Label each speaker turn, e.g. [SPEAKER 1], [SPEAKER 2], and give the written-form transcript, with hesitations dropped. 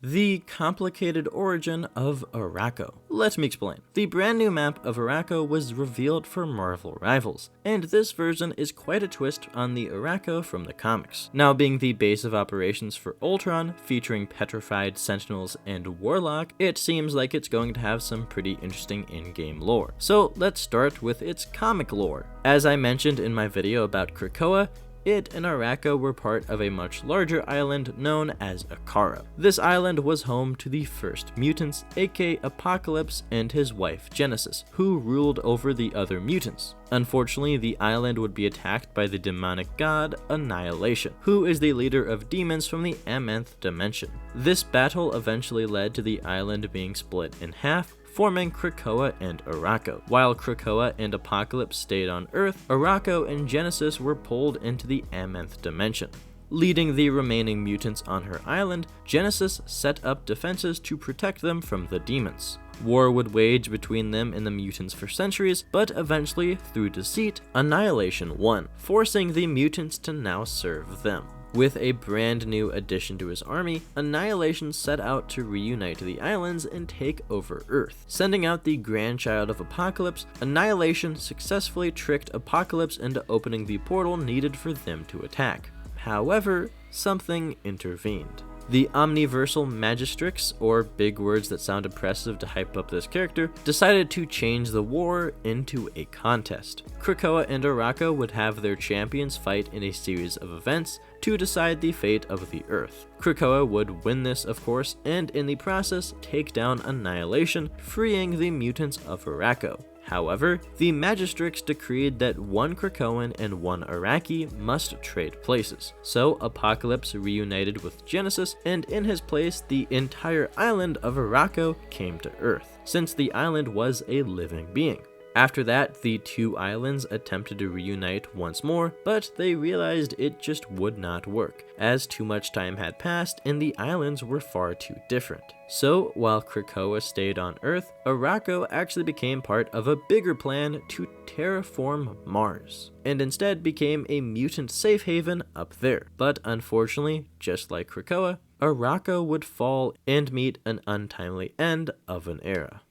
[SPEAKER 1] The complicated origin of Arakko. Let me explain. The brand new map of Arakko was revealed for Marvel Rivals, and this version is quite a twist on the Arakko from the comics. Now being the base of operations for Ultron, featuring petrified Sentinels and Warlock, it seems like it's going to have some pretty interesting in-game lore. So let's start with its comic lore. As I mentioned in my video about Krakoa, it and Arakko were part of a much larger island known as Arakko. This island was home to the first mutants, aka Apocalypse and his wife Genesis, who ruled over the other mutants. Unfortunately, the island would be attacked by the demonic god Annihilation, who is the leader of demons from the Nth dimension. This battle eventually led to the island being split in half, forming Krakoa and Arakko. While Krakoa and Apocalypse stayed on Earth, Arakko and Genesis were pulled into the Nth dimension. Leading the remaining mutants on her island, Genesis set up defenses to protect them from the demons. War would wage between them and the mutants for centuries, but eventually, through deceit, Annihilation won, forcing the mutants to now serve them. With a brand new addition to his army, Annihilation set out to reunite the islands and take over Earth. Sending out the grandchild of Apocalypse, Annihilation successfully tricked Apocalypse into opening the portal needed for them to attack. However, something intervened. The Omniversal Magistrix, or big words that sound impressive to hype up this character, decided to change the war into a contest. Krakoa and Arakko would have their champions fight in a series of events to decide the fate of the Earth. Krakoa would win this, of course, and in the process take down Annihilation, freeing the mutants of Arakko. However, the Magistrix decreed that one Krakoan and one Araki must trade places. So Apocalypse reunited with Genesis, and in his place, the entire island of Arakko came to Earth, since the island was a living being. After that, the two islands attempted to reunite once more, but they realized it just would not work, as too much time had passed and the islands were far too different. So, while Krakoa stayed on Earth, Arakko actually became part of a bigger plan to terraform Mars, and instead became a mutant safe haven up there. But unfortunately, just like Krakoa, Arakko would fall and meet an untimely end of an era.